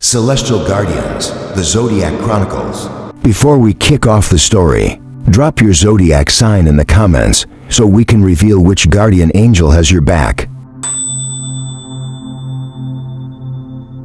Celestial Guardians, the Zodiac Chronicles. Before we kick off the story, drop your zodiac sign in the comments so we can reveal which guardian angel has your back.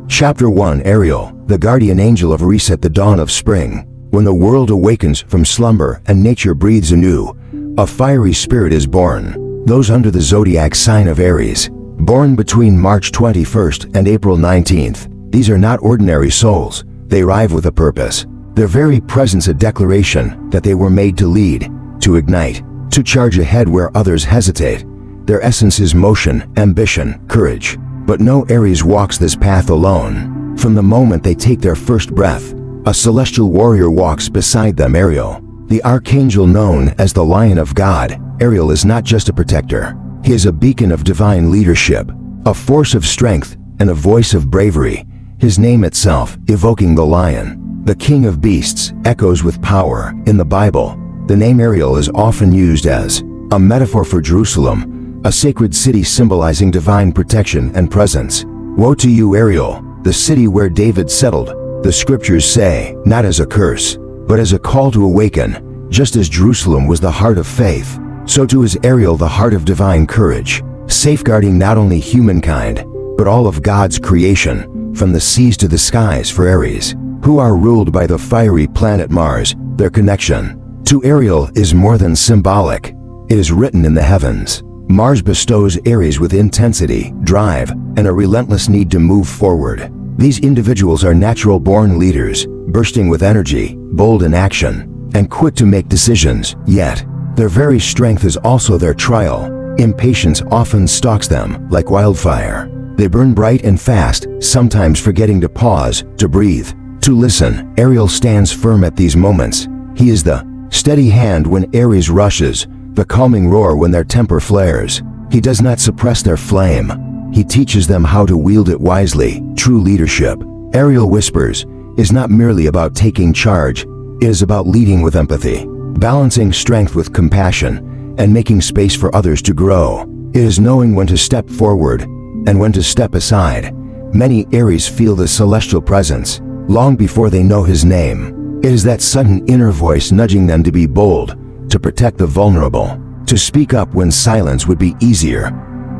Chapter 1. Ariel, the guardian angel of Aries at the dawn of spring. When the world awakens from slumber and nature breathes anew, a fiery spirit is born. Those under the zodiac sign of Aries, born between March 21st and April 19th. These are not ordinary souls. They arrive with a purpose. Their very presence a declaration that they were made to lead, to ignite, to charge ahead where others hesitate. Their essence is motion, ambition, courage. But no Aries walks this path alone. From the moment they take their first breath, a celestial warrior walks beside them. Ariel, the archangel known as the Lion of God. Ariel is not just a protector. He is a beacon of divine leadership, a force of strength, and a voice of bravery. His name itself, evoking the lion, the king of beasts, echoes with power. In the Bible, the name Ariel is often used as a metaphor for Jerusalem, a sacred city symbolizing divine protection and presence. Woe to you, Ariel, the city where David settled, the scriptures say, not as a curse, but as a call to awaken. Just as Jerusalem was the heart of faith, so too is Ariel the heart of divine courage, safeguarding not only humankind, but all of God's creation, from the seas to the skies. For Aries, who are ruled by the fiery planet Mars, their connection to Ariel is more than symbolic. It is written in the heavens. Mars bestows Aries with intensity, drive, and a relentless need to move forward. These individuals are natural-born leaders, bursting with energy, bold in action, and quick to make decisions. Yet, their very strength is also their trial. Impatience often stalks them like wildfire. They burn bright and fast, sometimes forgetting to pause, to breathe, to listen. Ariel stands firm at these moments. He is the steady hand when Aries rushes, the calming roar when their temper flares. He does not suppress their flame. He teaches them how to wield it wisely. True leadership, Ariel whispers, is not merely about taking charge. It is about leading with empathy, balancing strength with compassion, and making space for others to grow. It is knowing when to step forward and when to step aside. Many Aries feel the celestial presence long before they know his name. It is that sudden inner voice nudging them to be bold, to protect the vulnerable, to speak up when silence would be easier.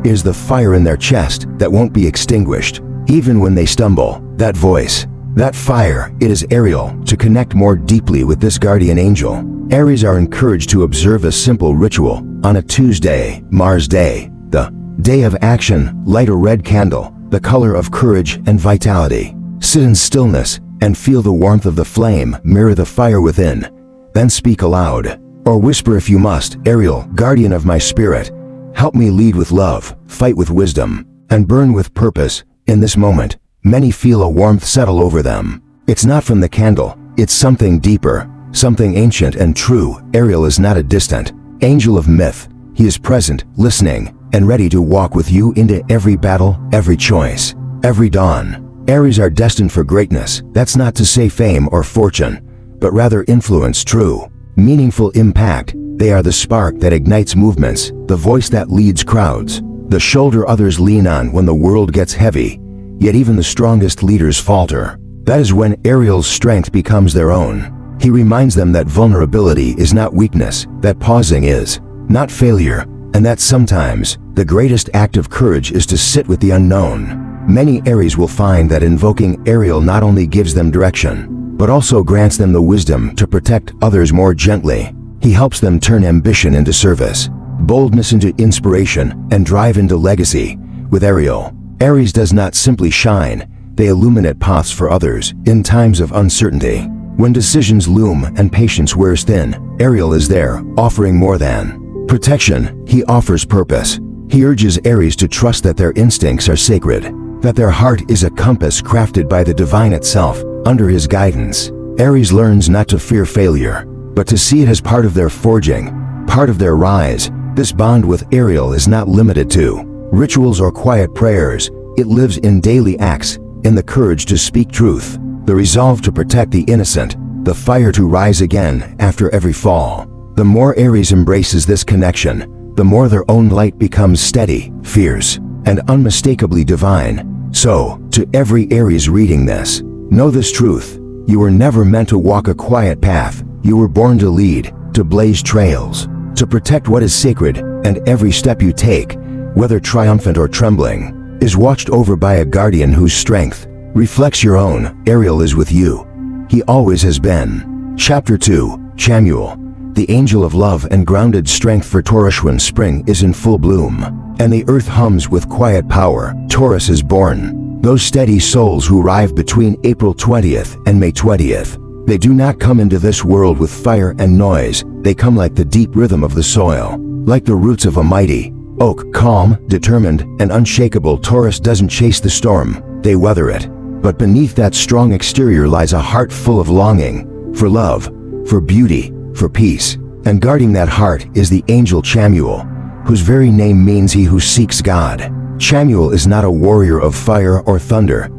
It is the fire in their chest that won't be extinguished, even when they stumble. That voice, that fire, it is Ariel. To connect more deeply with this guardian angel, Aries are encouraged to observe a simple ritual. On a Tuesday, Mars Day, the day of action, light a red candle, the color of courage and vitality. Sit in stillness and feel the warmth of the flame mirror the fire within. Then speak aloud, or whisper if you must. Ariel, guardian of my spirit, help me lead with love, fight with wisdom, and burn with purpose. In this moment, many feel a warmth settle over them. It's not from the candle, it's something deeper, something ancient and true. Ariel is not a distant angel of myth. He is present, listening, and ready to walk with you into every battle, every choice, every dawn. Aries are destined for greatness. That's not to say fame or fortune, but rather influence, true, meaningful impact. They are the spark that ignites movements, the voice that leads crowds, the shoulder others lean on when the world gets heavy. Yet even the strongest leaders falter. That is when Ariel's strength becomes their own. He reminds them that vulnerability is not weakness, that pausing is not failure, and that sometimes the greatest act of courage is to sit with the unknown. Many Aries will find that invoking Ariel not only gives them direction, but also grants them the wisdom to protect others more gently. He helps them turn ambition into service, boldness into inspiration, and drive into legacy. With Ariel, Aries does not simply shine, they illuminate paths for others in times of uncertainty. When decisions loom and patience wears thin, Ariel is there, offering more than protection. He offers purpose. He urges Aries to trust that their instincts are sacred, that their heart is a compass crafted by the divine itself. Under his guidance, Aries learns not to fear failure, but to see it as part of their forging, part of their rise. This bond with Ariel is not limited to rituals or quiet prayers. It lives in daily acts, in the courage to speak truth, the resolve to protect the innocent, the fire to rise again after every fall. The more Aries embraces this connection, the more their own light becomes steady, fierce, and unmistakably divine. So, to every Aries reading this, Know this truth. You were never meant to walk a quiet path. You were born to lead, to blaze trails, to protect what is sacred, and every step you take, whether triumphant or trembling, is watched over by a guardian whose strength reflects your own. Ariel is with you. He always has been. Chapter 2, Chamuel, the angel of love and grounded strength for Taurus. When spring is in full bloom, and the earth hums with quiet power, Taurus is born. Those steady souls who arrive between April 20th and May 20th. They do not come into this world with fire and noise. They come like the deep rhythm of the soil, like the roots of a mighty oak, calm, determined, and unshakable. Taurus doesn't chase the storm, they weather it. But beneath that strong exterior lies a heart full of longing, for love, for beauty, for peace. And guarding that heart is the angel Chamuel, whose very name means he who seeks God. Chamuel is not a warrior of fire or thunder.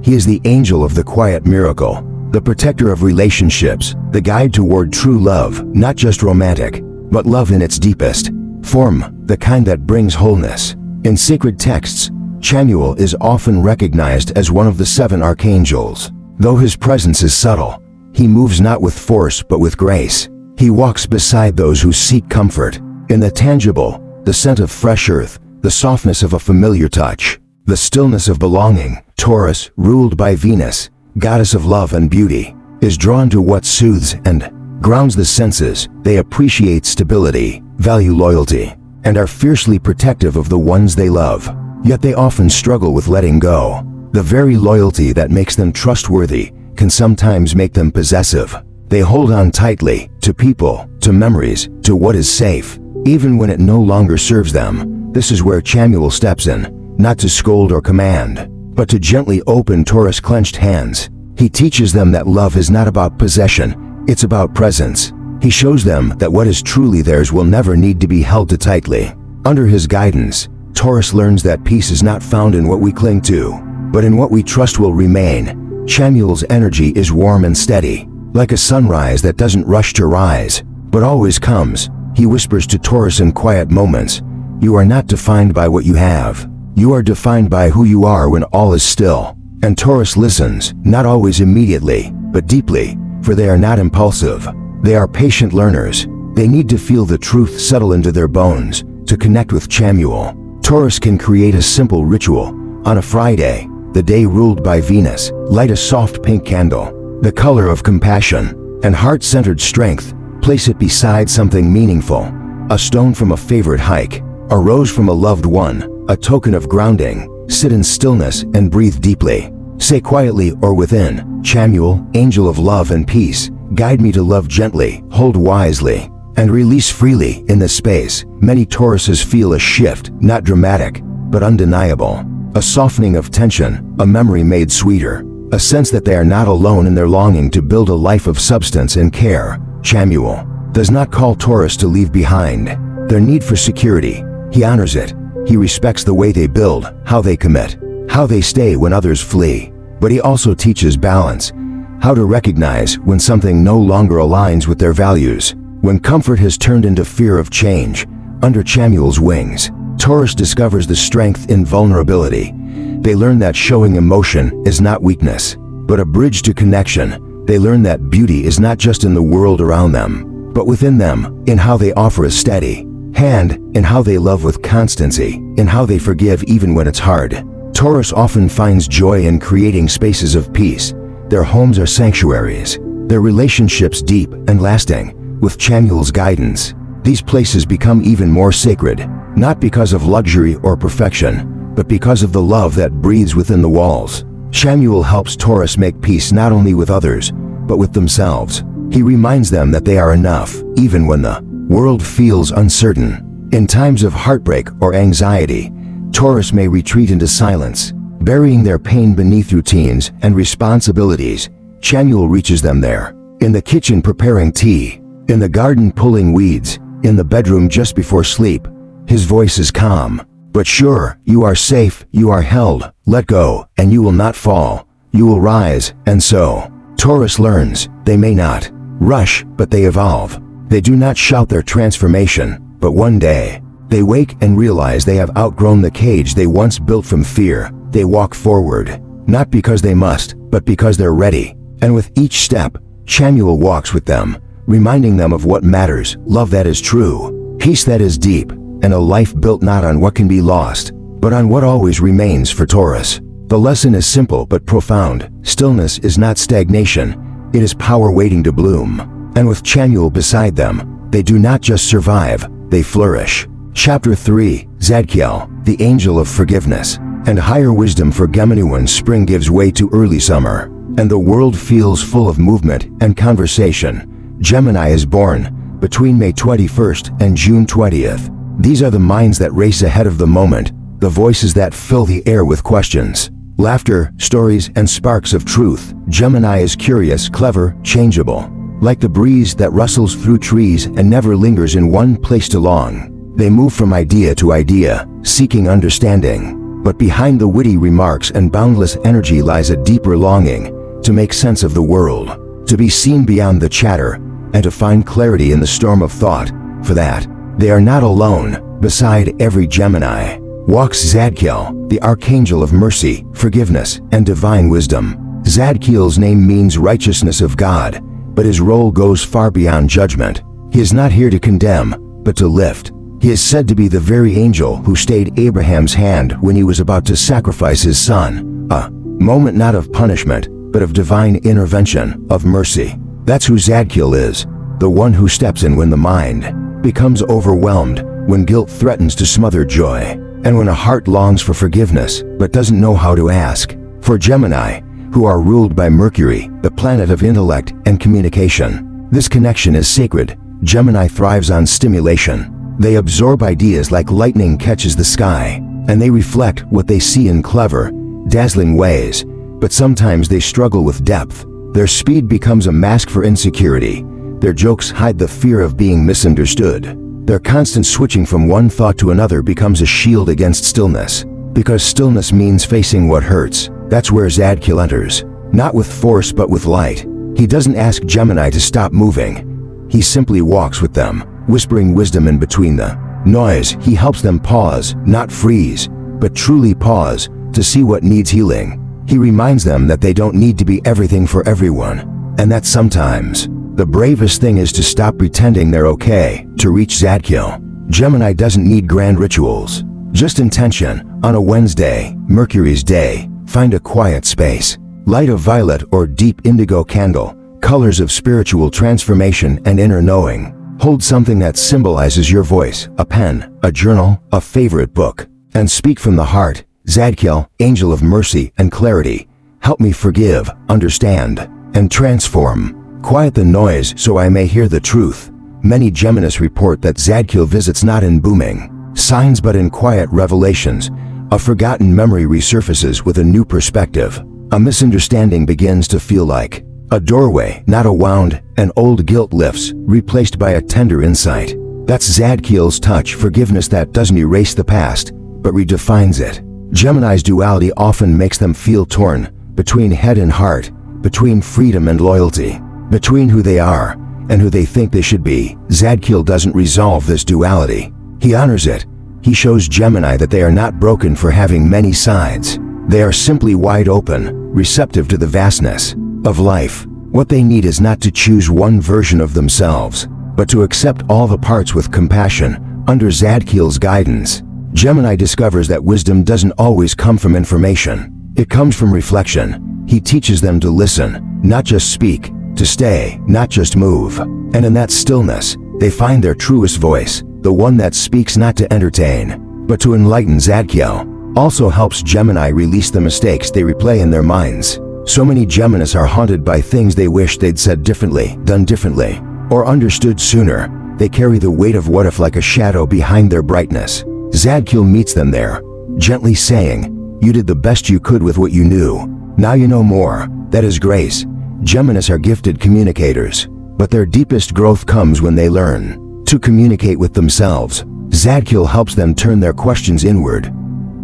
He is the angel of the quiet miracle, the protector of relationships, the guide toward true love, not just romantic, but love in its deepest form, the kind that brings wholeness. In sacred texts, Chamuel is often recognized as one of the 7 archangels. Though his presence is subtle, he moves not with force but with grace. He walks beside those who seek comfort, in the tangible, the scent of fresh earth, the softness of a familiar touch, the stillness of belonging. Taurus, ruled by Venus, goddess of love and beauty, is drawn to what soothes and grounds the senses. They appreciate stability, value loyalty, and are fiercely protective of the ones they love. Yet they often struggle with letting go. The very loyalty that makes them trustworthy can sometimes make them possessive. They hold on tightly to people, to memories, to what is safe, even when it no longer serves them. This is where Chamuel steps in, not to scold or command, but to gently open Taurus' clenched hands. He teaches them that love is not about possession, it's about presence. He shows them that what is truly theirs will never need to be held too tightly. Under his guidance, Taurus learns that peace is not found in what we cling to, but in what we trust will remain. Chamuel's energy is warm and steady, like a sunrise that doesn't rush to rise, but always comes. He whispers to Taurus in quiet moments, "You are not defined by what you have. You are defined by who you are when all is still." And Taurus listens, not always immediately, but deeply, for they are not impulsive. They are patient learners. They need to feel the truth settle into their bones to connect with Chamuel. Taurus can create a simple ritual. On a Friday, the day ruled by Venus, light a soft pink candle, the color of compassion and heart-centered strength. Place it beside something meaningful, a stone from a favorite hike, a rose from a loved one, a token of grounding. Sit in stillness and breathe deeply. Say quietly or within, "Chamuel, angel of love and peace, guide me to love gently, hold wisely, and release freely." In this space, many Tauruses feel a shift, not dramatic, but undeniable. A softening of tension, a memory made sweeter, a sense that they are not alone in their longing to build a life of substance and care. Chamuel does not call Taurus to leave behind their need for security. He honors it. He respects the way they build, how they commit, how they stay when others flee. But he also teaches balance, how to recognize when something no longer aligns with their values, when comfort has turned into fear of change. Under Chamuel's wings, Taurus discovers the strength in vulnerability. They learn that showing emotion is not weakness, but a bridge to connection. They learn that beauty is not just in the world around them, but within them, in how they offer a steady hand, in how they love with constancy, in how they forgive even when it's hard. Taurus often finds joy in creating spaces of peace. Their homes are sanctuaries, their relationships deep and lasting. With Chamuel's guidance, these places become even more sacred, not because of luxury or perfection, but because of the love that breathes within the walls. Chamuel helps Taurus make peace not only with others, but with themselves. He reminds them that they are enough, even when the world feels uncertain. In times of heartbreak or anxiety, Taurus may retreat into silence, burying their pain beneath routines and responsibilities. Chamuel reaches them there, in the kitchen preparing tea, in the garden pulling weeds, in the bedroom just before sleep. His voice is calm, but sure. "You are safe, you are held, let go, and you will not fall. You will rise." And so, Taurus learns, they may not rush, but they evolve. They do not shout their transformation, but one day, they wake and realize they have outgrown the cage they once built from fear. They walk forward, not because they must, but because they're ready. And with each step, Chamuel walks with them, reminding them of what matters, love that is true, peace that is deep, and a life built not on what can be lost, but on what always remains for Taurus. The lesson is simple but profound. Stillness is not stagnation, it is power waiting to bloom. And with Chamuel beside them, they do not just survive, they flourish. Chapter 3, Zadkiel, the angel of forgiveness, and higher wisdom for Gemini. When spring gives way to early summer, and the world feels full of movement and conversation, Gemini is born between May 21st and June 20th. These are the minds that race ahead of the moment, the voices that fill the air with questions, laughter, stories, and sparks of truth. Gemini is curious, clever, changeable. Like the breeze that rustles through trees and never lingers in one place too long. They move from idea to idea, seeking understanding. But behind the witty remarks and boundless energy lies a deeper longing to make sense of the world, to be seen beyond the chatter, and to find clarity in the storm of thought. For that, they are not alone. Beside every Gemini walks Zadkiel, the archangel of mercy, forgiveness, and divine wisdom. Zadkiel's name means righteousness of God, but his role goes far beyond judgment. He is not here to condemn, but to lift. He is said to be the very angel who stayed Abraham's hand when he was about to sacrifice his son. A moment not of punishment, but of divine intervention, of mercy. That's who Zadkiel is, the one who steps in when the mind becomes overwhelmed, when guilt threatens to smother joy, and when a heart longs for forgiveness but doesn't know how to ask. For Gemini, who are ruled by Mercury, the planet of intellect and communication, this connection is sacred. Gemini thrives on stimulation. They absorb ideas like lightning catches the sky, and they reflect what they see in clever, dazzling ways. But sometimes they struggle with depth. Their speed becomes a mask for insecurity. Their jokes hide the fear of being misunderstood. Their constant switching from one thought to another becomes a shield against stillness. Because stillness means facing what hurts. That's where Zadkiel enters. Not with force but with light. He doesn't ask Gemini to stop moving. He simply walks with them, whispering wisdom in between the noise. He helps them pause, not freeze, but truly pause, to see what needs healing. He reminds them that they don't need to be everything for everyone, and that sometimes the bravest thing is to stop pretending they're okay. To reach Zadkiel, Gemini doesn't need grand rituals, just intention. On a Wednesday, Mercury's day, find a quiet space. Light a violet or deep indigo candle, colors of spiritual transformation and inner knowing. Hold something that symbolizes your voice, a pen, a journal, a favorite book, and speak from the heart. Zadkiel, angel of mercy and clarity, help me forgive, understand, and transform. Quiet the noise so I may hear the truth. Many Geminis report that Zadkiel visits not in booming signs but in quiet revelations. A forgotten memory resurfaces with a new perspective. A misunderstanding begins to feel like a doorway, not a wound. An old guilt lifts, replaced by a tender insight. That's Zadkiel's touch, forgiveness that doesn't erase the past, but redefines it. Gemini's duality often makes them feel torn, between head and heart, between freedom and loyalty, between who they are and who they think they should be. Zadkiel doesn't resolve this duality. He honors it. He shows Gemini that they are not broken for having many sides. They are simply wide open, receptive to the vastness of life. What they need is not to choose one version of themselves, but to accept all the parts with compassion, under Zadkiel's guidance. Gemini discovers that wisdom doesn't always come from information. It comes from reflection. He teaches them to listen, not just speak, to stay, not just move. And in that stillness, they find their truest voice, the one that speaks not to entertain, but to enlighten. Zadkiel also helps Gemini release the mistakes they replay in their minds. So many Geminis are haunted by things they wish they'd said differently, done differently, or understood sooner. They carry the weight of what if like a shadow behind their brightness. Zadkiel meets them there, gently saying, "You did the best you could with what you knew. Now you know more." That is grace. Geminis are gifted communicators, but their deepest growth comes when they learn to communicate with themselves. Zadkiel helps them turn their questions inward.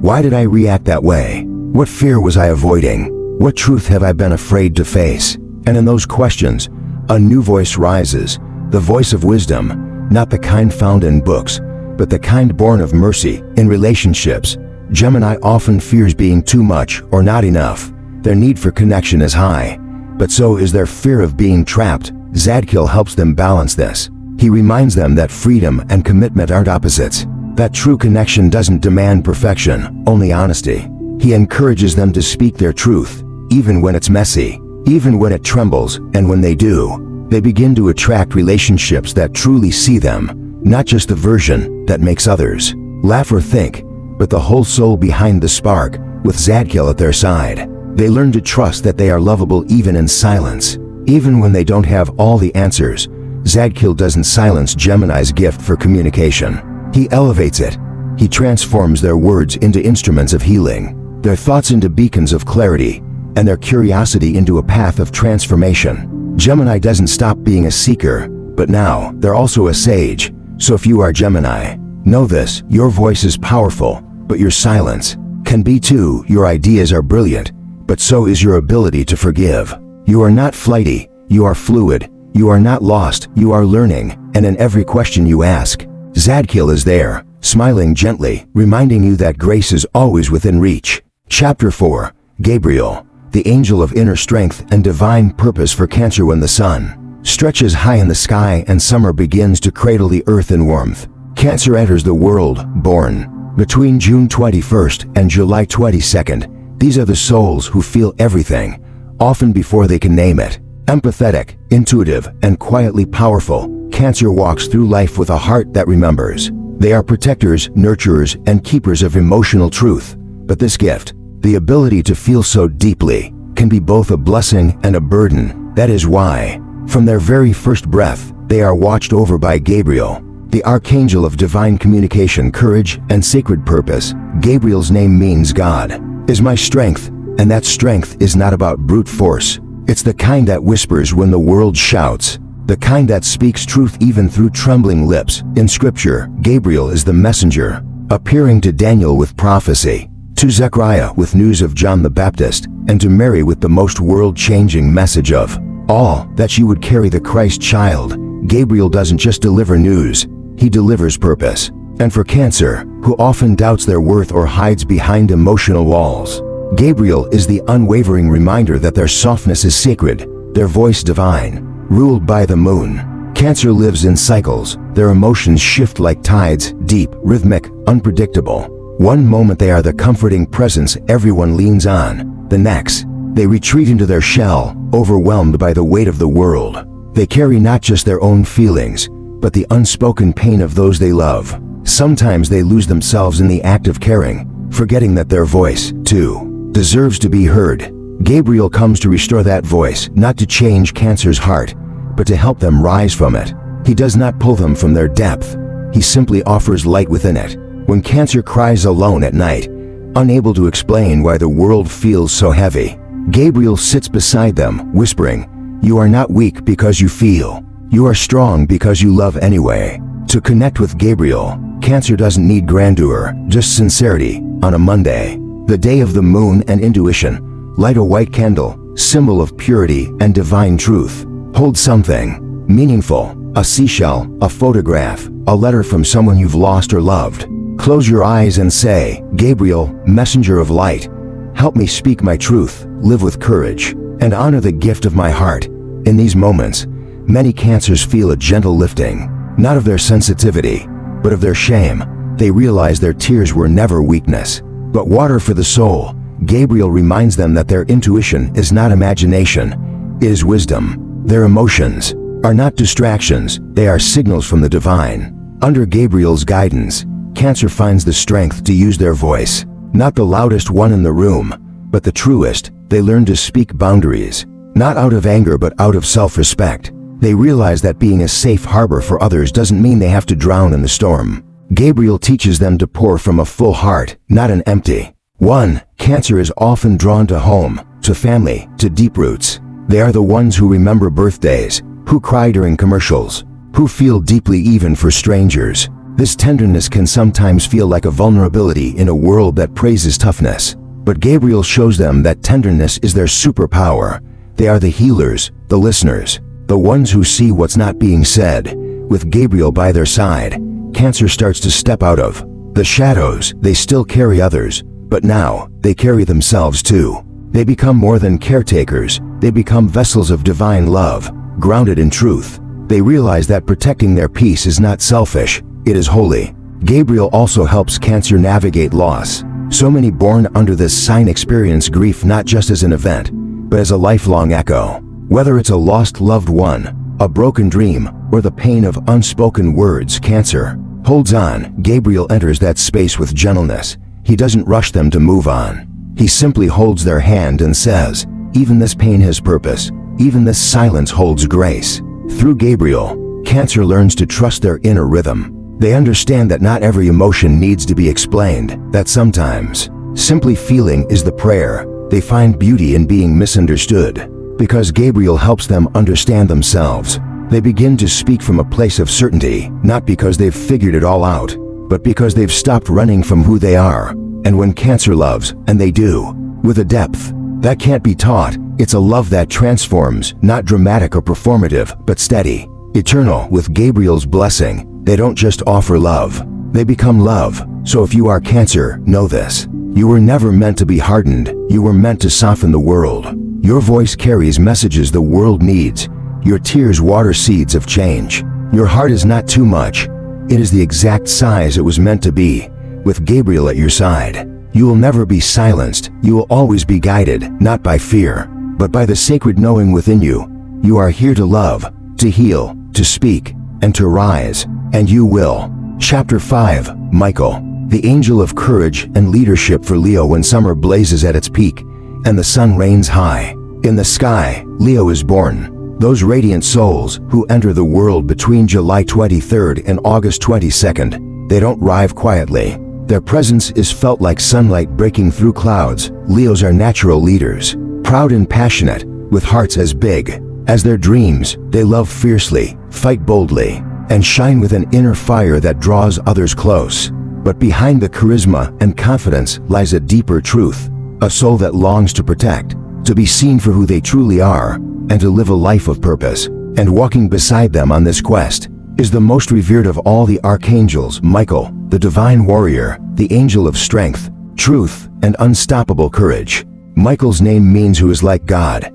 Why did I react that way? What fear was I avoiding? What truth have I been afraid to face? And in those questions, a new voice rises, the voice of wisdom, not the kind found in books, but the kind born of mercy. In relationships, Gemini often fears being too much or not enough. Their need for connection is high, but so is their fear of being trapped. Zadkiel helps them balance this. He reminds them that freedom and commitment aren't opposites, that true connection doesn't demand perfection, only honesty. He encourages them to speak their truth, even when it's messy, even when it trembles, and when they do, they begin to attract relationships that truly see them, not just the version that makes others laugh or think, but the whole soul behind the spark. With Zadkiel at their side, they learn to trust that they are lovable even in silence, even when they don't have all the answers. Zadkiel doesn't silence Gemini's gift for communication. He elevates it. He transforms their words into instruments of healing, their thoughts into beacons of clarity, and their curiosity into a path of transformation. Gemini doesn't stop being a seeker, but now they're also a sage. So if you are Gemini, know this: your voice is powerful, but your silence can be too. Your ideas are brilliant, but so is your ability to forgive. You are not flighty, you are fluid. You are not lost, you are learning, and in every question you ask, Zadkiel is there, smiling gently, reminding you that grace is always within reach. Chapter 4. Gabriel, the angel of inner strength and divine purpose for Cancer. When the sun stretches high in the sky and summer begins to cradle the earth in warmth, Cancer enters the world, born between June 21st and July 22nd. These are the souls who feel everything, often before they can name it. Empathetic, intuitive, and quietly powerful, Cancer walks through life with a heart that remembers. They are protectors, nurturers, and keepers of emotional truth. But this gift, the ability to feel so deeply, can be both a blessing and a burden. That is why, from their very first breath, they are watched over by Gabriel, the archangel of divine communication, courage, and sacred purpose. Gabriel's name means God is my strength, and that strength is not about brute force. It's the kind that whispers when the world shouts, the kind that speaks truth even through trembling lips. In Scripture, Gabriel is the messenger, appearing to Daniel with prophecy, to Zechariah with news of John the Baptist, and to Mary with the most world-changing message of all, that she would carry the Christ child. Gabriel doesn't just deliver news, he delivers purpose. And for Cancer, who often doubts their worth or hides behind emotional walls, Gabriel is the unwavering reminder that their softness is sacred, their voice divine, ruled by the moon. Cancer lives in cycles. Their emotions shift like tides, deep, rhythmic, unpredictable. One moment they are the comforting presence everyone leans on. The next, they retreat into their shell, overwhelmed by the weight of the world. They carry not just their own feelings, but the unspoken pain of those they love. Sometimes they lose themselves in the act of caring, forgetting that their voice, too, deserves to be heard. Gabriel comes to restore that voice, not to change Cancer's heart, but to help them rise from it. He does not pull them from their depth. He simply offers light within it. When Cancer cries alone at night, unable to explain why the world feels so heavy, Gabriel sits beside them, whispering, "You are not weak because you feel. You are strong because you love anyway." To connect with Gabriel, Cancer doesn't need grandeur, just sincerity. On a Monday, the day of the moon and intuition, light a white candle, symbol of purity and divine truth. Hold something meaningful, a seashell, a photograph, a letter from someone you've lost or loved. Close your eyes and say, "Gabriel, messenger of light, help me speak my truth, live with courage, and honor the gift of my heart." In these moments, many Cancers feel a gentle lifting, not of their sensitivity, but of their shame. They realize their tears were never weakness, but water for the soul. Gabriel reminds them that their intuition is not imagination, it is wisdom. Their emotions are not distractions, they are signals from the divine. Under Gabriel's guidance, Cancer finds the strength to use their voice, not the loudest one in the room, but the truest. They learn to speak boundaries, not out of anger but out of self-respect. They realize that being a safe harbor for others doesn't mean they have to drown in the storm. Gabriel teaches them to pour from a full heart, not an empty one. Cancer is often drawn to home, to family, to deep roots. They are the ones who remember birthdays, who cry during commercials, who feel deeply even for strangers. This tenderness can sometimes feel like a vulnerability in a world that praises toughness. But Gabriel shows them that tenderness is their superpower. They are the healers, the listeners, the ones who see what's not being said. With Gabriel by their side, Cancer starts to step out of the shadows. They still carry others, but now they carry themselves too. They become more than caretakers, they become vessels of divine love, grounded in truth. They realize that protecting their peace is not selfish, it is holy. Gabriel also helps Cancer navigate loss. So many born under this sign experience grief not just as an event, but as a lifelong echo. Whether it's a lost loved one, a broken dream, or the pain of unspoken words, Cancer holds on. Gabriel enters that space with gentleness. He doesn't rush them to move on. He simply holds their hand and says, even this pain has purpose, even this silence holds grace. Through Gabriel, Cancer learns to trust their inner rhythm. They understand that not every emotion needs to be explained, that sometimes simply feeling is the prayer. They find beauty in being misunderstood. Because Gabriel helps them understand themselves, they begin to speak from a place of certainty, not because they've figured it all out, but because they've stopped running from who they are. And when Cancer loves, and they do, with a depth that can't be taught, it's a love that transforms, not dramatic or performative, but steady, eternal. With Gabriel's blessing, they don't just offer love, they become love. So if you are Cancer, know this. You were never meant to be hardened, you were meant to soften the world. Your voice carries messages the world needs. Your tears water seeds of change. Your heart is not too much, it is the exact size it was meant to be. With Gabriel at your side, you will never be silenced, you will always be guided, not by fear, but by the sacred knowing within you. You are here to love, to heal, to speak, and to rise, and you will. Chapter 5, Michael, the angel of courage and leadership for Leo. When summer blazes at its peak, and the sun reigns high in the sky, Leo is born. Those radiant souls who enter the world between July 23rd and August 22nd, they don't arrive quietly. Their presence is felt like sunlight breaking through clouds. Leos are natural leaders, proud and passionate, with hearts as big as their dreams. They love fiercely, fight boldly, and shine with an inner fire that draws others close. But behind the charisma and confidence lies a deeper truth, a soul that longs to protect, to be seen for who they truly are, and to live a life of purpose. And walking beside them on this quest is the most revered of all the archangels, Michael, the divine warrior, the angel of strength, truth, and unstoppable courage. Michael's name means who is like God.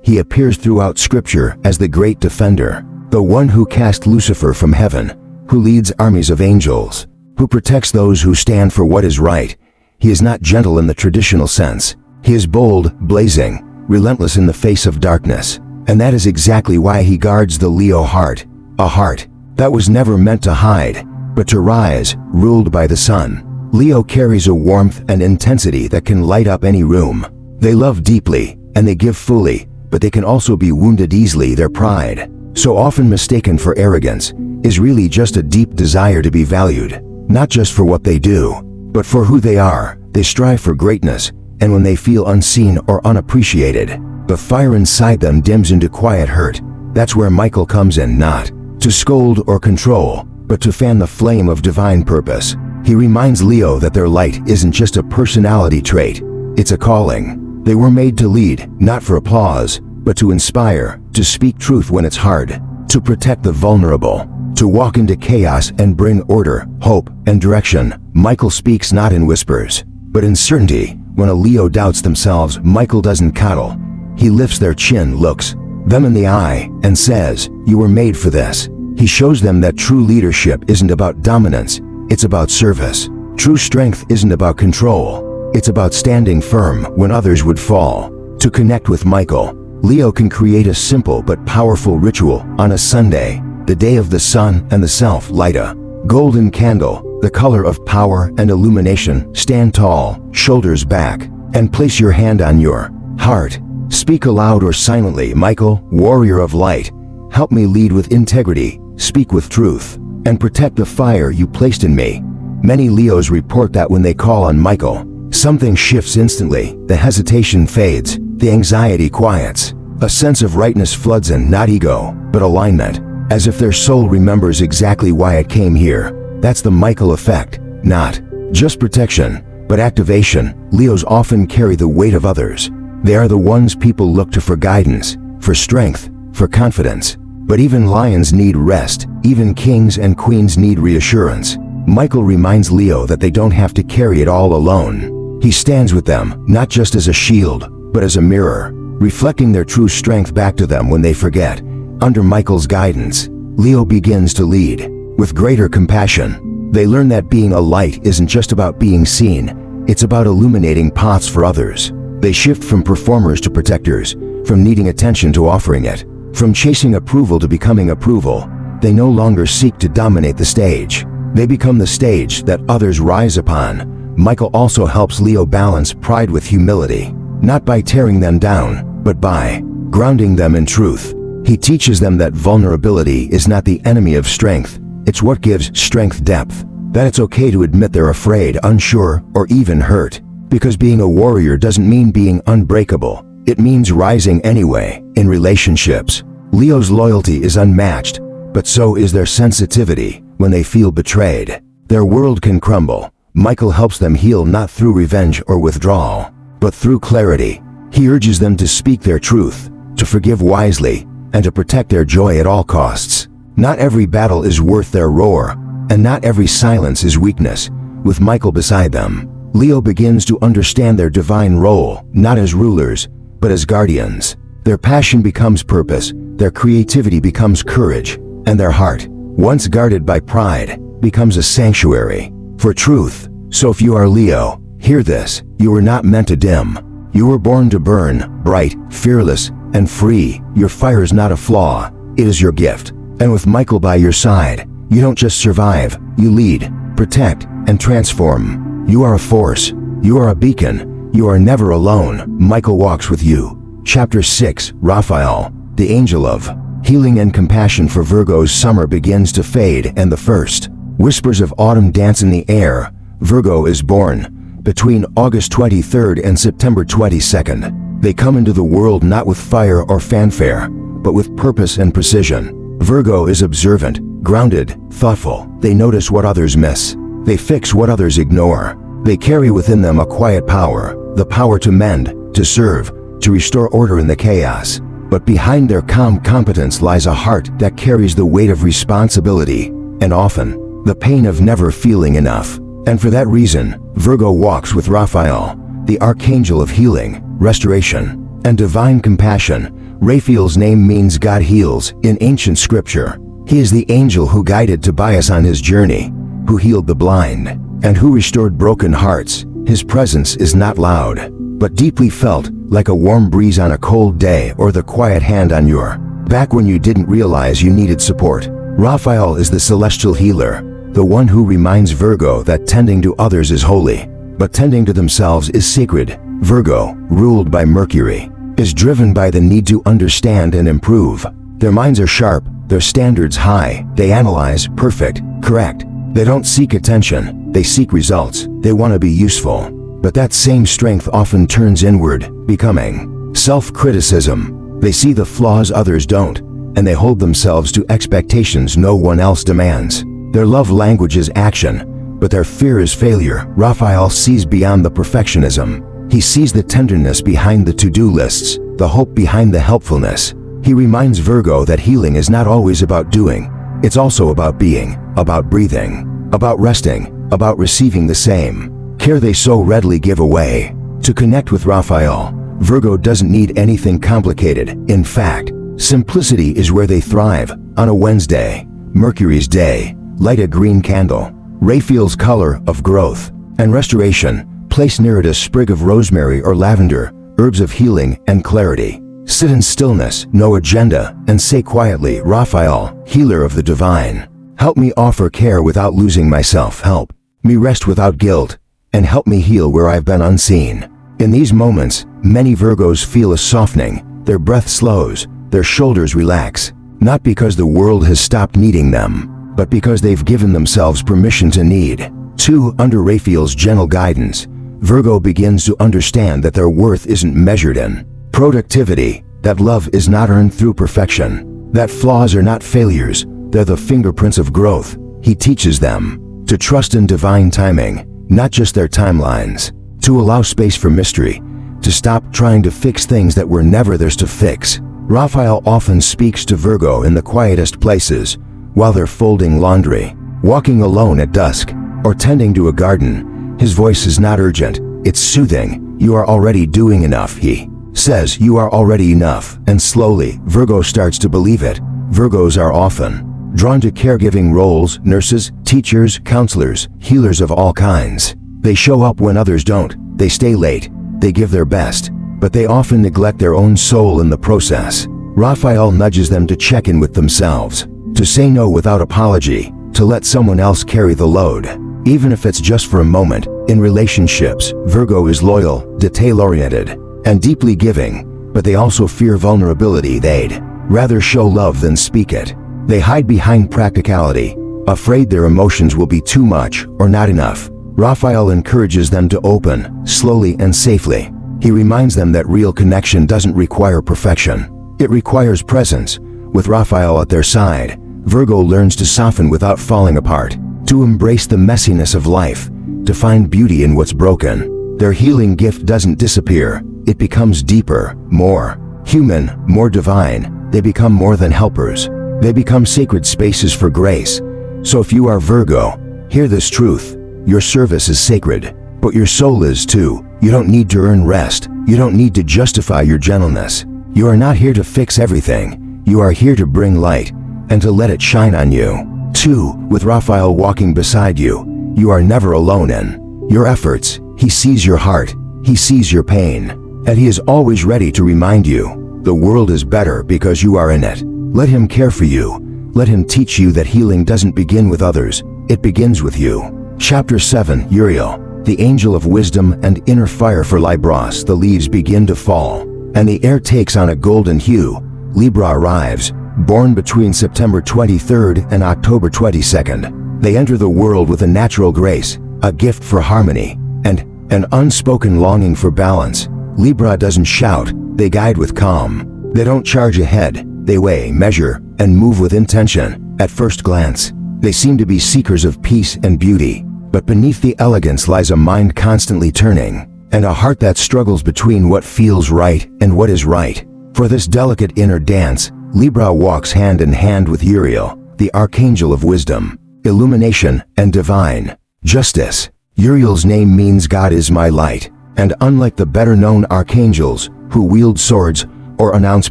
He appears throughout Scripture as the great defender, the one who cast Lucifer from heaven, who leads armies of angels, who protects those who stand for what is right. He is not gentle in the traditional sense. He is bold, blazing, relentless in the face of darkness. And that is exactly why he guards the Leo heart, a heart that was never meant to hide, but to rise, ruled by the sun. Leo carries a warmth and intensity that can light up any room. They love deeply, and they give fully, but they can also be wounded easily. Their pride, so often mistaken for arrogance, is really just a deep desire to be valued, not just for what they do, but for who they are. They strive for greatness, and when they feel unseen or unappreciated, the fire inside them dims into quiet hurt. That's where Michael comes in, not to scold or control, but to fan the flame of divine purpose. He reminds Leo that their light isn't just a personality trait, it's a calling. They were made to lead, not for applause, but to inspire, to speak truth when it's hard, to protect the vulnerable, to walk into chaos and bring order, hope, and direction. Michael speaks not in whispers, but in certainty. When a Leo doubts themselves, Michael doesn't coddle. He lifts their chin, looks them in the eye, and says, "You were made for this." He shows them that true leadership isn't about dominance, it's about service. True strength isn't about control, it's about standing firm when others would fall. To connect with Michael, Leo can create a simple but powerful ritual. On a Sunday, the day of the sun and the self, light a golden candle, the color of power and illumination. Stand tall, shoulders back, and place your hand on your heart. Speak aloud or silently, "Michael, warrior of light, help me lead with integrity, speak with truth, and protect the fire you placed in me." Many Leos report that when they call on Michael, something shifts instantly. The hesitation fades, the anxiety quiets. A sense of rightness floods in, not ego, but alignment, as if their soul remembers exactly why it came here. That's the Michael effect, not just protection, but activation. Leos often carry the weight of others. They are the ones people look to for guidance, for strength, for confidence. But even lions need rest, even kings and queens need reassurance. Michael reminds Leo that they don't have to carry it all alone. He stands with them, not just as a shield, but as a mirror, reflecting their true strength back to them when they forget. Under Michael's guidance, Leo begins to lead with greater compassion. They learn that being a light isn't just about being seen, it's about illuminating paths for others. They shift from performers to protectors, from needing attention to offering it, from chasing approval to becoming approval. They no longer seek to dominate the stage. They become the stage that others rise upon. Michael also helps Leo balance pride with humility, not by tearing them down, but by grounding them in truth. He teaches them that vulnerability is not the enemy of strength, it's what gives strength depth. That it's okay to admit they're afraid, unsure, or even hurt. Because being a warrior doesn't mean being unbreakable, it means rising anyway. In relationships, Leo's loyalty is unmatched, but so is their sensitivity. When they feel betrayed, their world can crumble. Michael helps them heal not through revenge or withdrawal, but through clarity. He urges them to speak their truth, to forgive wisely, and to protect their joy at all costs. Not every battle is worth their roar, and not every silence is weakness. With Michael beside them, Leo begins to understand their divine role, not as rulers, but as guardians. Their passion becomes purpose, their creativity becomes courage, and their heart, once guarded by pride, becomes a sanctuary for truth. So if you are Leo, hear this: you were not meant to dim. You were born to burn, bright, fearless, and free. Your fire is not a flaw, it is your gift. And with Michael by your side, you don't just survive, you lead, protect, and transform. You are a force, you are a beacon, you are never alone. Michael walks with you. Chapter 6, Raphael, the angel of healing and compassion. For Virgo's summer begins to fade, and the first whispers of autumn dance in the air. Virgo is born between August 23rd and September 22nd. They come into the world not with fire or fanfare, but with purpose and precision. Virgo is observant, grounded, thoughtful. They notice what others miss. They fix what others ignore. They carry within them a quiet power, the power to mend, to serve, to restore order in the chaos. But behind their calm competence lies a heart that carries the weight of responsibility, and often, the pain of never feeling enough. And for that reason, Virgo walks with Raphael, the archangel of healing, restoration, and divine compassion. Raphael's name means God heals in ancient scripture. He is the angel who guided Tobias on his journey, who healed the blind, and who restored broken hearts. His presence is not loud, but deeply felt, like a warm breeze on a cold day or the quiet hand on your back when you didn't realize you needed support. Raphael is the celestial healer, the one who reminds Virgo that tending to others is holy, but tending to themselves is sacred. Virgo, ruled by Mercury, is driven by the need to understand and improve. Their minds are sharp, their standards high. They analyze, perfect, correct. They don't seek attention, they seek results. They want to be useful. But that same strength often turns inward, becoming self-criticism. They see the flaws others don't, and they hold themselves to expectations no one else demands. Their love language is action, but their fear is failure. Raphael sees beyond the perfectionism. He sees the tenderness behind the to-do lists, the hope behind the helpfulness. He reminds Virgo that healing is not always about doing. It's also about being, about breathing, about resting, about receiving the same care they so readily give away. To connect with Raphael, Virgo doesn't need anything complicated. In fact, simplicity is where they thrive. On a Wednesday, Mercury's day, light a green candle. Raphael's color of growth and restoration. Place near it a sprig of rosemary or lavender, herbs of healing and clarity. Sit in stillness, no agenda, and say quietly, Raphael, healer of the divine, help me offer care without losing myself. Help me rest without guilt, and help me heal where I've been unseen. In these moments, many Virgos feel a softening. Their breath slows, their shoulders relax, not because the world has stopped needing them, but because they've given themselves permission to need. 2. Under Raphael's gentle guidance, Virgo begins to understand that their worth isn't measured in productivity, that love is not earned through perfection, that flaws are not failures, they're the fingerprints of growth. He teaches them to trust in divine timing, not just their timelines, to allow space for mystery, to stop trying to fix things that were never theirs to fix. Raphael often speaks to Virgo in the quietest places, while they're folding laundry, walking alone at dusk, or tending to a garden. His voice is not urgent, it's soothing. You are already doing enough, he says you are already enough, and slowly, Virgo starts to believe it. Virgos are often drawn to caregiving roles, nurses, teachers, counselors, healers of all kinds. They show up when others don't, they stay late, they give their best, but they often neglect their own soul in the process. Raphael nudges them to check in with themselves, to say no without apology, to let someone else carry the load, even if it's just for a moment. In relationships, Virgo is loyal, detail-oriented, and deeply giving, but they also fear vulnerability. They'd rather show love than speak it. They hide behind practicality, afraid their emotions will be too much or not enough. Raphael encourages them to open, slowly and safely. He reminds them that real connection doesn't require perfection. It requires presence. With Raphael at their side, Virgo learns to soften without falling apart, to embrace the messiness of life, to find beauty in what's broken. Their healing gift doesn't disappear. It becomes deeper, more human, more divine. They become more than helpers. They become sacred spaces for grace. So if you are Virgo, hear this truth. Your service is sacred, but your soul is too. You don't need to earn rest. You don't need to justify your gentleness. You are not here to fix everything. You are here to bring light and to let it shine on you. 2. With Raphael walking beside you, you are never alone in your efforts. He sees your heart. He sees your pain. And he is always ready to remind you, the world is better because you are in it. Let him care for you. Let him teach you that healing doesn't begin with others. It begins with you. Chapter 7. Uriel, the angel of wisdom and inner fire. For Libra, the leaves begin to fall, and the air takes on a golden hue. Libra arrives, born between September 23rd and October 22nd. They enter the world with a natural grace, a gift for harmony, and an unspoken longing for balance. Libra doesn't shout, they guide with calm. They don't charge ahead, they weigh, measure, and move with intention. At first glance, they seem to be seekers of peace and beauty, but beneath the elegance lies a mind constantly turning, and a heart that struggles between what feels right and what is right. For this delicate inner dance, Libra walks hand in hand with Uriel, the archangel of wisdom, illumination, and divine justice. Uriel's name means God is my light, and unlike the better-known archangels who wield swords or announce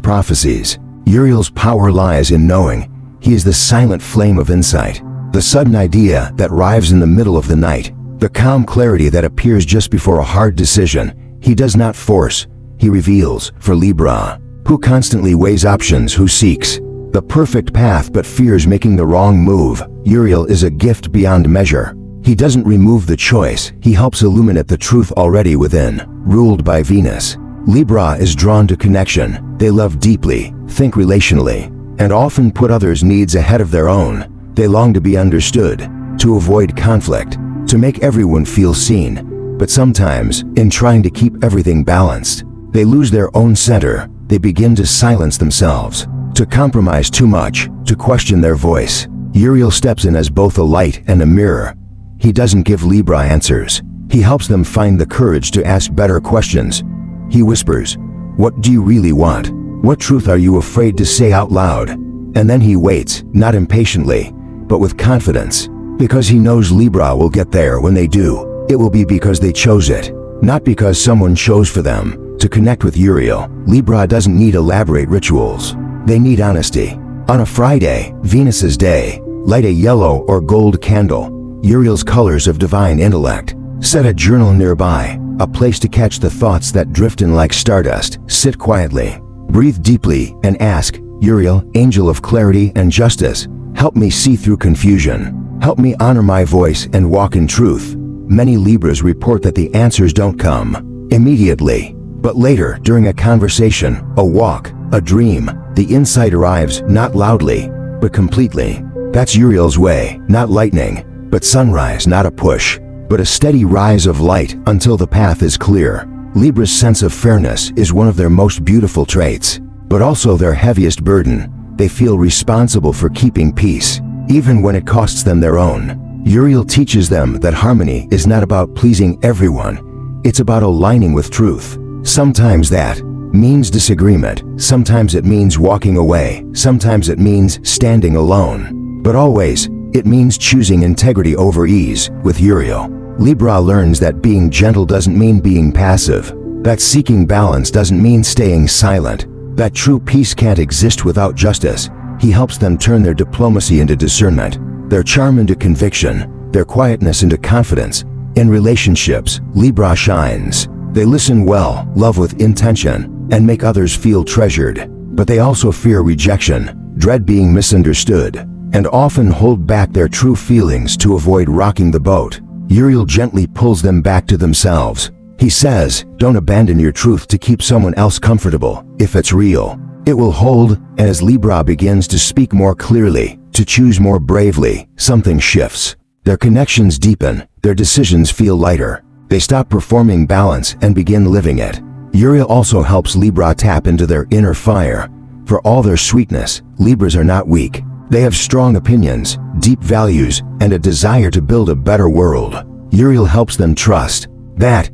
prophecies, Uriel's power lies in knowing. He is the silent flame of insight, the sudden idea that arrives in the middle of the night, the calm clarity that appears just before a hard decision. He does not force, he reveals. For Libra, who constantly weighs options, who seeks the perfect path but fears making the wrong move, Uriel is a gift beyond measure. He doesn't remove the choice, he helps illuminate the truth already within. Ruled by Venus, Libra is drawn to connection. They love deeply, think relationally, and often put others' needs ahead of their own. They long to be understood, to avoid conflict, to make everyone feel seen. But sometimes, in trying to keep everything balanced, they lose their own center. They begin to silence themselves, to compromise too much, to question their voice. Uriel steps in as both a light and a mirror. He doesn't give Libra answers. He helps them find the courage to ask better questions. He whispers, "What do you really want? What truth are you afraid to say out loud?" And then he waits, not impatiently, but with confidence, because he knows Libra will get there. When they do, it will be because they chose it, not because someone chose for them. To connect with Uriel, Libra doesn't need elaborate rituals. They need honesty. On a Friday, Venus's day, light a yellow or gold candle, Uriel's colors of divine intellect. Set a journal nearby, a place to catch the thoughts that drift in like stardust. Sit quietly, breathe deeply, and ask, "Uriel, angel of clarity and justice, help me see through confusion. Help me honor my voice and walk in truth." Many Libras report that the answers don't come immediately, but later, during a conversation, a walk, a dream, the insight arrives, not loudly, but completely. That's Uriel's way, not lightning, but sunrise, not a push, but a steady rise of light until the path is clear. Libra's sense of fairness is one of their most beautiful traits, but also their heaviest burden. They feel responsible for keeping peace, even when it costs them their own. Uriel teaches them that harmony is not about pleasing everyone, it's about aligning with truth. Sometimes that means disagreement, sometimes it means walking away, sometimes it means standing alone, but always, it means choosing integrity over ease. With Uriel, Libra learns that being gentle doesn't mean being passive. That seeking balance doesn't mean staying silent. That true peace can't exist without justice. He helps them turn their diplomacy into discernment, their charm into conviction, their quietness into confidence. In relationships, Libra shines. They listen well, love with intention, and make others feel treasured. But they also fear rejection, dread being misunderstood, and often hold back their true feelings to avoid rocking the boat. Uriel gently pulls them back to themselves. He says, don't abandon your truth to keep someone else comfortable. If it's real, it will hold. And as Libra begins to speak more clearly, to choose more bravely, something shifts. Their connections deepen, their decisions feel lighter. They stop performing balance and begin living it. Uriel also helps Libra tap into their inner fire. For all their sweetness, Libras are not weak. They have strong opinions, deep values, and a desire to build a better world. Uriel helps them trust that.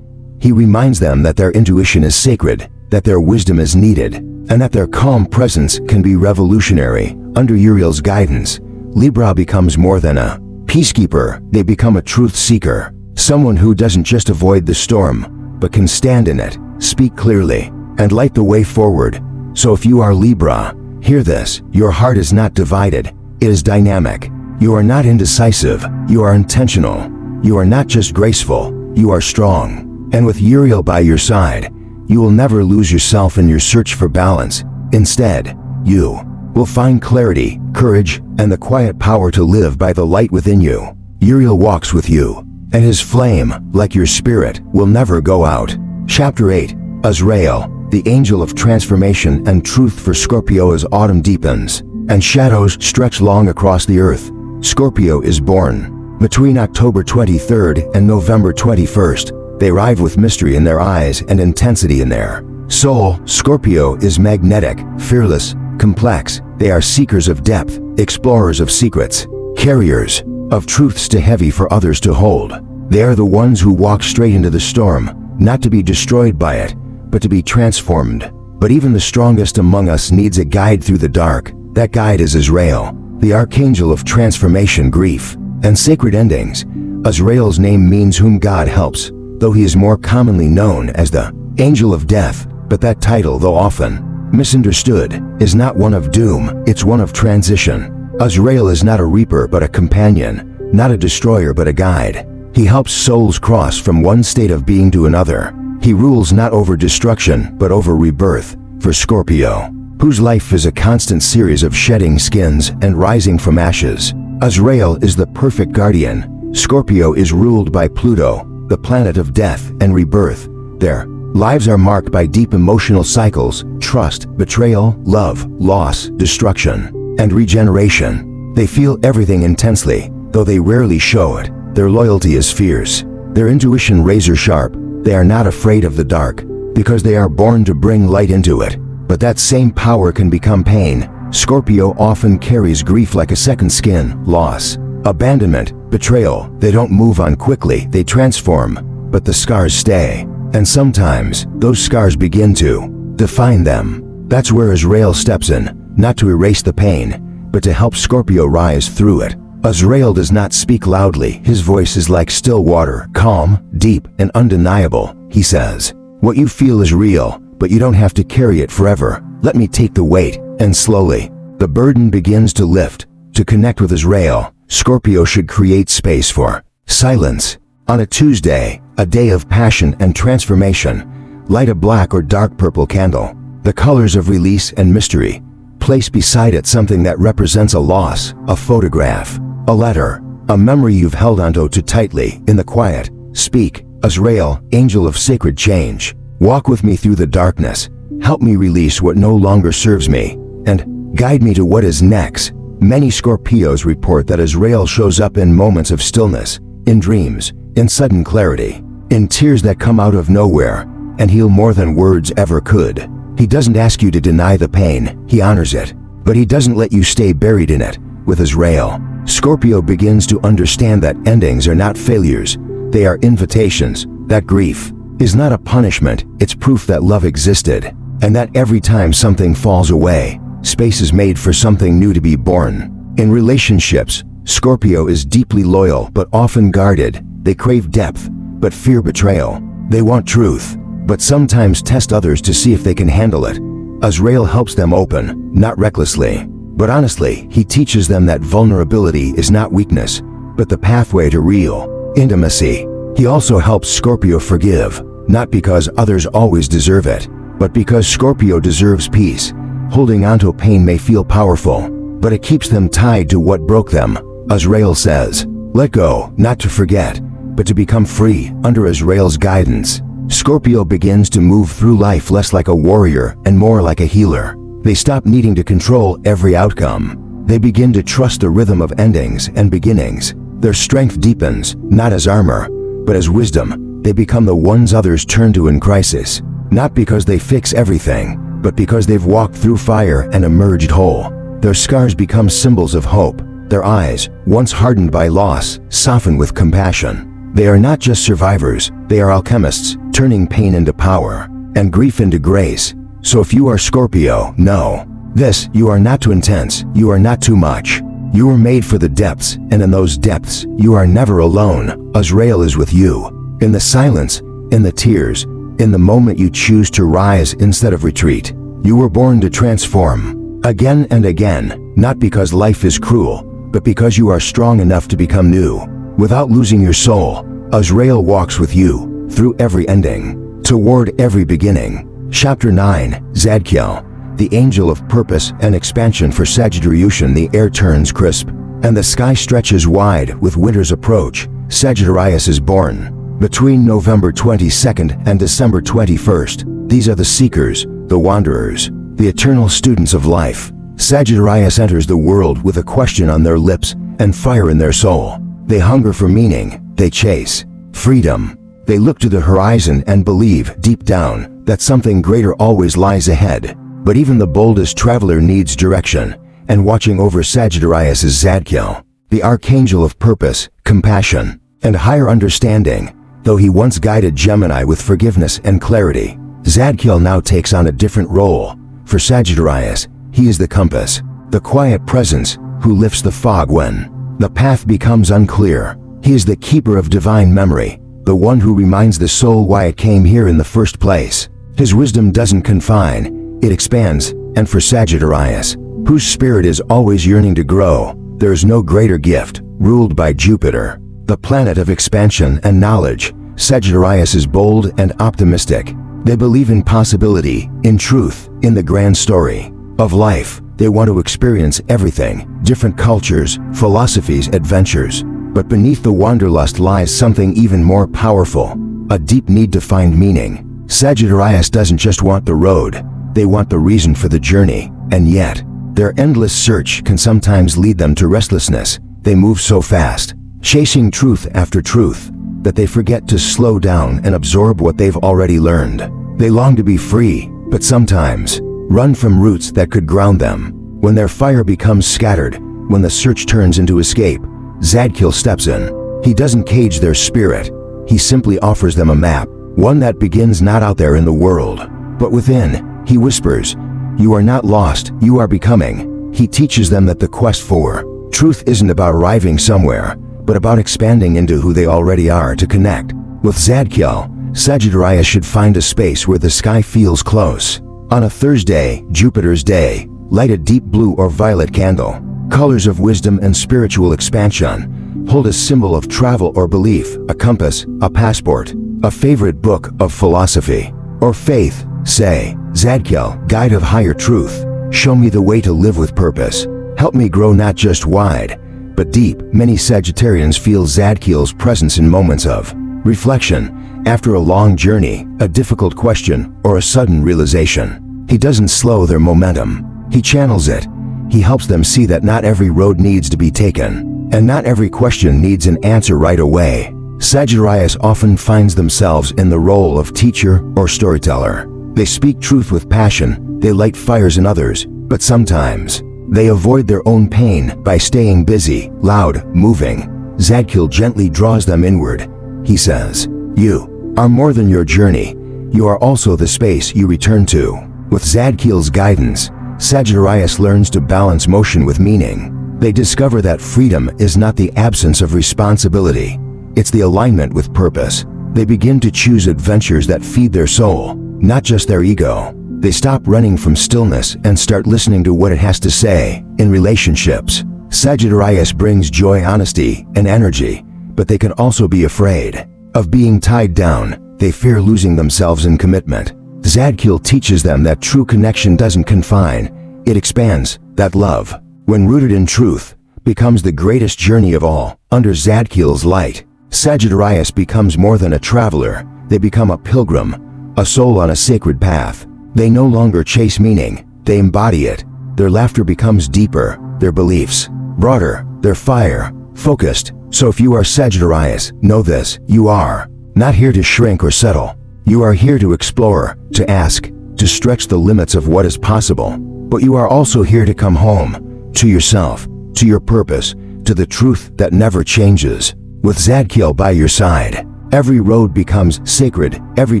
He reminds them that their intuition is sacred, that their wisdom is needed, and that their calm presence can be revolutionary. Under Uriel's guidance, Libra becomes more than a peacekeeper. They become a truth seeker, someone who doesn't just avoid the storm, but can stand in it, speak clearly, and light the way forward. So if you are Libra, hear this: your heart is not divided, it is dynamic. You are not indecisive, you are intentional. You are not just graceful, you are strong. And with Uriel by your side, you will never lose yourself in your search for balance. Instead, you will find clarity, courage, and the quiet power to live by the light within you. Uriel walks with you, and his flame, like your spirit, will never go out. Chapter 8. Azrael, the angel of transformation and truth for Scorpio. As autumn deepens, and shadows stretch long across the earth, Scorpio is born. Between October 23rd and November 21st, they arrive with mystery in their eyes and intensity in their soul. Scorpio is magnetic, fearless, complex. They are seekers of depth, explorers of secrets, carriers of truths too heavy for others to hold. They are the ones who walk straight into the storm, not to be destroyed by it, but to be transformed. But even the strongest among us needs a guide through the dark. That guide is Azrael, the archangel of transformation, grief, and sacred endings. Azrael's name means whom God helps, though he is more commonly known as the angel of death. But that title, though often misunderstood, is not one of doom, it's one of transition. Azrael is not a reaper but a companion, not a destroyer but a guide. He helps souls cross from one state of being to another. He rules not over destruction but over rebirth. For Scorpio, whose life is a constant series of shedding skins and rising from ashes, Azrael is the perfect guardian. Scorpio is ruled by Pluto, the planet of death and rebirth. Their lives are marked by deep emotional cycles: trust, betrayal, love, loss, destruction, and regeneration. They feel everything intensely, though they rarely show it. Their loyalty is fierce, their intuition razor sharp. They are not afraid of the dark, because they are born to bring light into it. But that same power can become pain. Scorpio often carries grief like a second skin: loss, abandonment, betrayal. They don't move on quickly, they transform, but the scars stay. And sometimes, those scars begin to define them. That's where Azrael steps in, not to erase the pain, but to help Scorpio rise through it. Azrael does not speak loudly. His voice is like still water, calm, deep, and undeniable. He says, "What you feel is real, but you don't have to carry it forever. Let me take the weight." And slowly, the burden begins to lift. To connect with Azrael, Scorpio should create space for silence. On a Tuesday, a day of passion and transformation, light a black or dark purple candle, the colors of release and mystery. Place beside it something that represents a loss, a photograph, a letter, a memory you've held onto too tightly. In the quiet, speak, "Azrael, angel of sacred change, walk with me through the darkness. Help me release what no longer serves me, and guide me to what is next." Many Scorpios report that Azrael shows up in moments of stillness, in dreams, in sudden clarity, in tears that come out of nowhere and heal more than words ever could. He doesn't ask you to deny the pain, he honors it, but he doesn't let you stay buried in it. With Azrael, Scorpio begins to understand that endings are not failures, they are invitations, that grief is not a punishment, it's proof that love existed, and that every time something falls away, space is made for something new to be born. In relationships, Scorpio is deeply loyal but often guarded. They crave depth, but fear betrayal. They want truth, but sometimes test others to see if they can handle it. Azrael helps them open, not recklessly, but honestly. He teaches them that vulnerability is not weakness, but the pathway to real intimacy. He also helps Scorpio forgive, not because others always deserve it, but because Scorpio deserves peace. Holding onto pain may feel powerful, but it keeps them tied to what broke them. Azrael says, let go, not to forget, but to become free. Under Azrael's guidance, Scorpio begins to move through life less like a warrior and more like a healer. They stop needing to control every outcome. They begin to trust the rhythm of endings and beginnings. Their strength deepens, not as armor, but as wisdom. They become the ones others turn to in crisis, not because they fix everything, but because they've walked through fire and emerged whole. Their scars become symbols of hope. Their eyes, once hardened by loss, soften with compassion. They are not just survivors, they are alchemists, turning pain into power and grief into grace. So if you are Scorpio, know this: you are not too intense, you are not too much. You are made for the depths, and in those depths, you are never alone. Azrael is with you. In the silence, in the tears, in the moment you choose to rise instead of retreat. You were born to transform. Again and again, not because life is cruel, but because you are strong enough to become new. Without losing your soul, Azrael walks with you, through every ending, toward every beginning. Chapter 9, Zadkiel. The angel of purpose and expansion. For Sagittarius, the air turns crisp, and the sky stretches wide with winter's approach. Sagittarius is born between November 22nd and December 21st. These are the seekers, the wanderers, the eternal students of life. Sagittarius enters the world with a question on their lips and fire in their soul. They hunger for meaning, they chase freedom. They look to the horizon and believe deep down that something greater always lies ahead. But even the boldest traveler needs direction, and watching over Sagittarius is Zadkiel, the archangel of purpose, compassion, and higher understanding. Though he once guided Gemini with forgiveness and clarity, Zadkiel now takes on a different role. For Sagittarius, he is the compass, the quiet presence who lifts the fog when the path becomes unclear. He is the keeper of divine memory, the one who reminds the soul why it came here in the first place. His wisdom doesn't confine, it expands. And for Sagittarius, whose spirit is always yearning to grow, there is no greater gift. Ruled by Jupiter, the planet of expansion and knowledge, Sagittarius is bold and optimistic. They believe in possibility, in truth, in the grand story of life. They want to experience everything, different cultures, philosophies, adventures. But beneath the wanderlust lies something even more powerful, a deep need to find meaning. Sagittarius doesn't just want the road, they want the reason for the journey. And yet, their endless search can sometimes lead them to restlessness. They move so fast, chasing truth after truth, that they forget to slow down and absorb what they've already learned. They long to be free, but sometimes run from roots that could ground them. When their fire becomes scattered, when the search turns into escape, Zadkiel steps in. He doesn't cage their spirit, he simply offers them a map, one that begins not out there in the world, but within. He whispers, "You are not lost, you are becoming." He teaches them that the quest for truth isn't about arriving somewhere, but about expanding into who they already are to connect. With Zadkiel, Sagittarius should find a space where the sky feels close. On a Thursday, Jupiter's day, light a deep blue or violet candle. Colors of wisdom and spiritual expansion. Hold a symbol of travel or belief, a compass, a passport, a favorite book of philosophy or faith. Say, Zadkiel, guide of higher truth, show me the way to live with purpose. Help me grow not just wide, but deep. Many Sagittarians feel Zadkiel's presence in moments of reflection, after a long journey, a difficult question, or a sudden realization. He doesn't slow their momentum, he channels it. He helps them see that not every road needs to be taken, and not every question needs an answer right away. Sagittarius often finds themselves in the role of teacher or storyteller. They speak truth with passion, they light fires in others, but sometimes they avoid their own pain by staying busy, loud, moving. Zadkiel gently draws them inward. He says, "You are more than your journey, you are also the space you return to." With Zadkiel's guidance, Sagittarius learns to balance motion with meaning. They discover that freedom is not the absence of responsibility, it's the alignment with purpose. They begin to choose adventures that feed their soul, not just their ego. They stop running from stillness and start listening to what it has to say. In relationships, Sagittarius brings joy, honesty, and energy, but they can also be afraid of being tied down. They fear losing themselves in commitment. Zadkiel teaches them that true connection doesn't confine, it expands, that love, when rooted in truth, becomes the greatest journey of all. Under Zadkiel's light, Sagittarius becomes more than a traveler, they become a pilgrim, a soul on a sacred path. They no longer chase meaning, they embody it. Their laughter becomes deeper, their beliefs broader, their fire focused. So if you are Sagittarius, know this: you are not here to shrink or settle. You are here to explore, to ask, to stretch the limits of what is possible. But you are also here to come home, to yourself, to your purpose, to the truth that never changes. With Zadkiel by your side, every road becomes sacred, every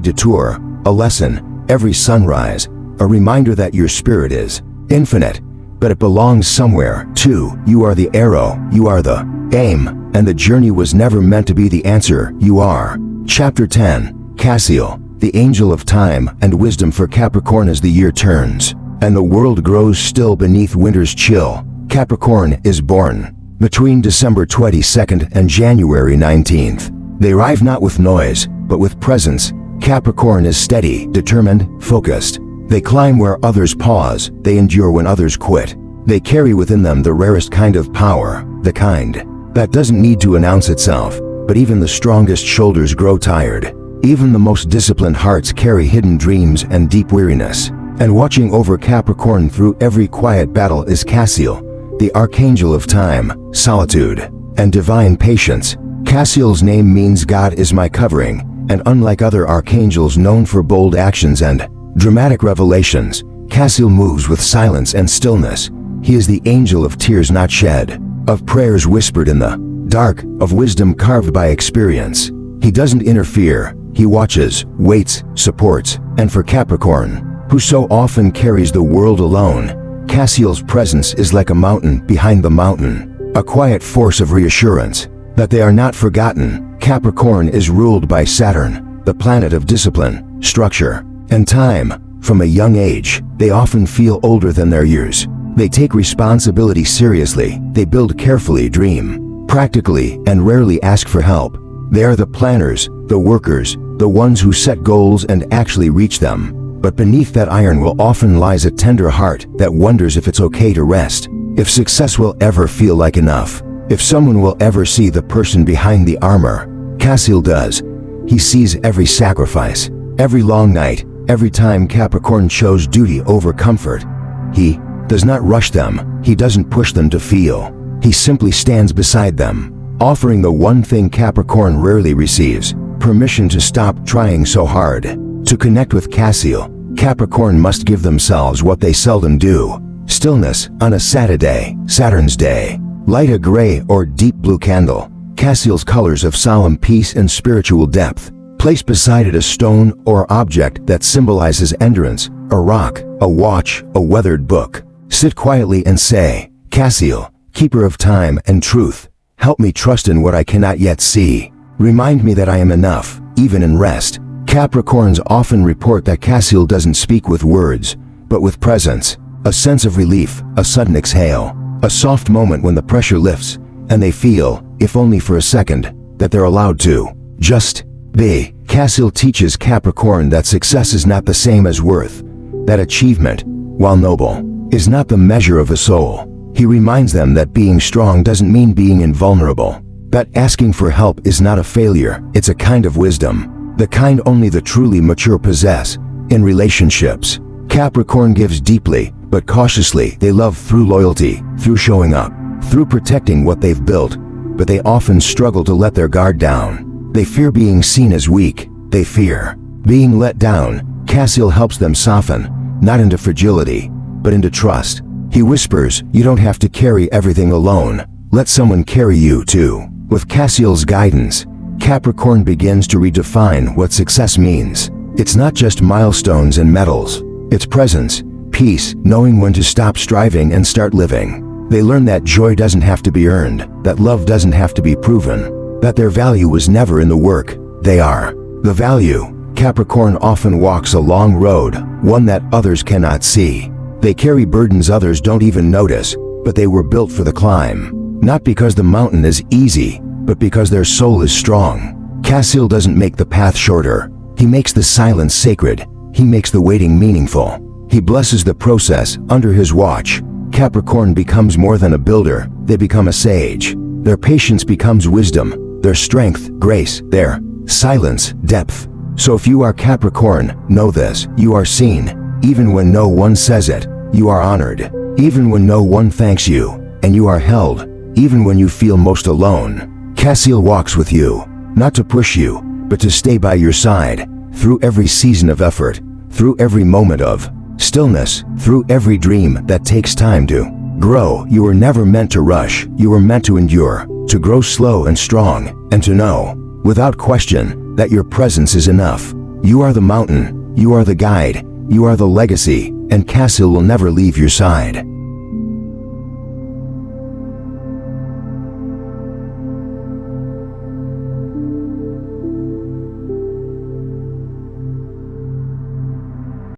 detour, a lesson, every sunrise, a reminder that your spirit is infinite, but it belongs somewhere, too. You are the arrow, you are the aim, and the journey was never meant to be the answer. You are. Chapter 10. Cassiel, the angel of time and wisdom for Capricorn. As the year turns, and the world grows still beneath winter's chill, Capricorn is born. Between December 22nd and January 19th, they arrive not with noise, but with presence. Capricorn is steady, determined, focused. They climb where others pause, they endure when others quit. They carry within them the rarest kind of power, the kind that doesn't need to announce itself, but even the strongest shoulders grow tired. Even the most disciplined hearts carry hidden dreams and deep weariness. And watching over Capricorn through every quiet battle is Cassiel, the archangel of time, solitude, and divine patience. Cassiel's name means God is my covering, and unlike other archangels known for bold actions and dramatic revelations, Cassiel moves with silence and stillness. He is the angel of tears not shed, of prayers whispered in the dark, of wisdom carved by experience. He doesn't interfere, he watches, waits, supports. And for Capricorn, who so often carries the world alone, Cassiel's presence is like a mountain behind the mountain, a quiet force of reassurance that they are not forgotten. Capricorn is ruled by Saturn, the planet of discipline, structure, and time. From a young age, they often feel older than their years. They take responsibility seriously, they build carefully, dream practically, and rarely ask for help. They are the planners, the workers, the ones who set goals and actually reach them. But beneath that iron will often lies a tender heart that wonders if it's okay to rest, if success will ever feel like enough, if someone will ever see the person behind the armor. Cassiel does. He sees every sacrifice, every long night, every time Capricorn chose duty over comfort. He does not rush them, he doesn't push them to feel. He simply stands beside them, offering the one thing Capricorn rarely receives: permission to stop trying so hard. To connect with Cassiel, Capricorn must give themselves what they seldom do: stillness on a Saturday, Saturn's day. Light a gray or deep blue candle, Cassiel's colors of solemn peace and spiritual depth. Place beside it a stone or object that symbolizes endurance, a rock, a watch, a weathered book. Sit quietly and say, Cassiel, keeper of time and truth, help me trust in what I cannot yet see. Remind me that I am enough, even in rest. Capricorns often report that Cassiel doesn't speak with words, but with presence. A sense of relief, a sudden exhale, a soft moment when the pressure lifts, and they feel, if only for a second, that they're allowed to just be. Cassiel teaches Capricorn that success is not the same as worth, that achievement, while noble, is not the measure of a soul. He reminds them that being strong doesn't mean being invulnerable, that asking for help is not a failure, it's a kind of wisdom, the kind only the truly mature possess. In relationships, Capricorn gives deeply, but cautiously. They love through loyalty, through showing up, through protecting what they've built, but they often struggle to let their guard down. They fear being seen as weak, they fear being let down. Cassiel helps them soften, not into fragility, but into trust. He whispers, you don't have to carry everything alone, let someone carry you too. With Cassiel's guidance, Capricorn begins to redefine what success means. It's not just milestones and medals, it's presence, peace, knowing when to stop striving and start living. They learn that joy doesn't have to be earned, that love doesn't have to be proven, that their value was never in the work they are, The value. Capricorn often walks a long road, one that others cannot see. They carry burdens others don't even notice, but they were built for the climb. Not because the mountain is easy, but because their soul is strong. Cassiel doesn't make the path shorter. He makes the silence sacred. He makes the waiting meaningful. He blesses the process under his watch. Capricorn becomes more than a builder. They become a sage. Their patience becomes wisdom. Their strength, grace. Their silence, depth. So if you are Capricorn, know this: you are seen. Even when no one says it, you are honored. Even when no one thanks you, and you are held. Even when you feel most alone, Cassiel walks with you, not to push you, but to stay by your side, through every season of effort, through every moment of stillness, through every dream that takes time to grow. You were never meant to rush. You were meant to endure, to grow slow and strong, and to know, without question, that your presence is enough. You are the mountain, you are the guide, you are the legacy, and Cassiel will never leave your side.